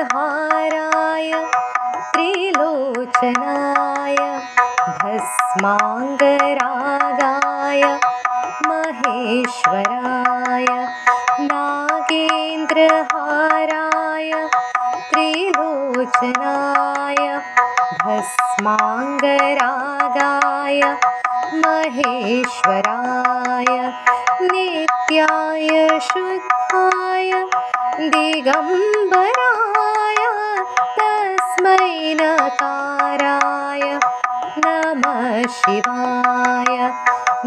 नागेन्द्रहाराय त्रिलोचनाय भस्माङ्गरागाय महेश्वराय नागेन्द्रहाराय त्रिलोचनाय भस्माङ्गरागाय महेश्वराय नित्याय शुद्धाय दिगम्बराय तस्मै नकाराय नमः शिवाय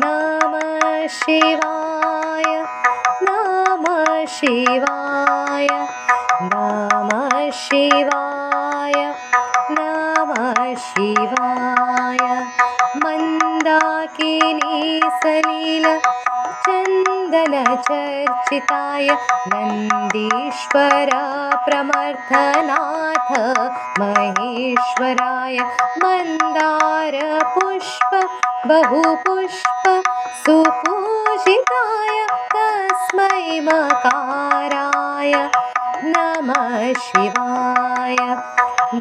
नमः शिवाय नमः शिवाय नमः शिवाय नमः शिवाय मन्दाकिनी सलिल चन्दनचर्चिताय नन्दीश्वर प्रमर्थनाथ महेश्वराय मन्दारपुष्प बहुपुष्प सुपूजिताय तस्मै मकाराय नमः शिवाय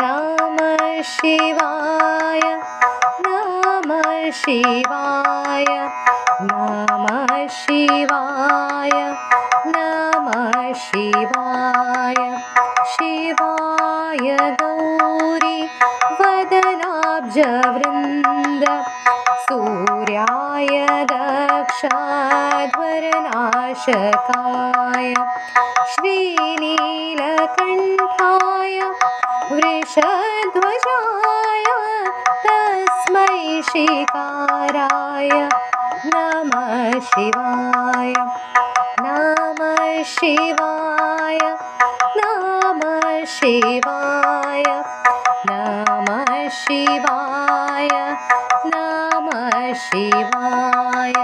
नमः शिवाय नमः शिवाय नमः शिवाय नमः शिवाय शिवाय गौरी वदनाब्जवृन्द सूर्याय दक्षाध्वरनाशकाय श्रीनीलकण्ठाय वृषध्वजाय तस्मै शिकाराय नमः शिवाय नमः शिवाय नमः शिवाय नमः शिवाय नमः शिवाय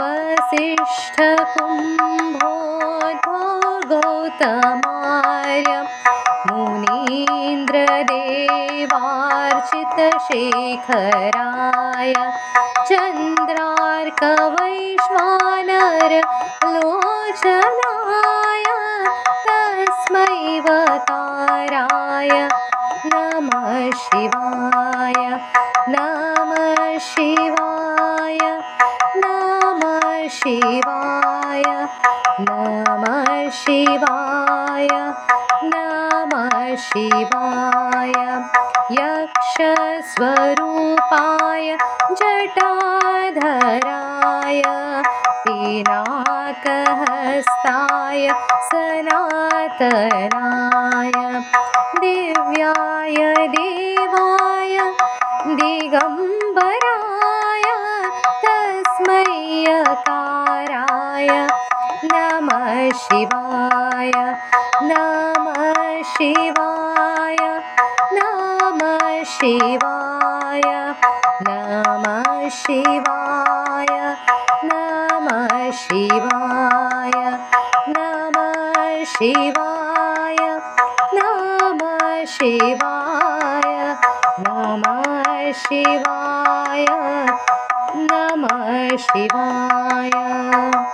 वसिष्ठकुम्भोद्भो गौतमार्य मुनीन्द्रदेवार्चितशेखराय चन्द्रार्कवैश्वानर लोचनाय तस्मै वकाराय नमः शिवाय नमः शिवाय नमः शिवाय नमः शिवाय नमः शिवाय यक्षस्वरूपाय जटाधराय पिनाकहस्ताय सनातनाय दिव्याय देवाय दिगम्बराय तस्मै यकाराय नमः शिवाय नमः शिवाय नमः शिवाय नमः शिवाय नमः शिवाय नमः शिवाय नमः शिवाय नमः शिवाय नमः शिवाय।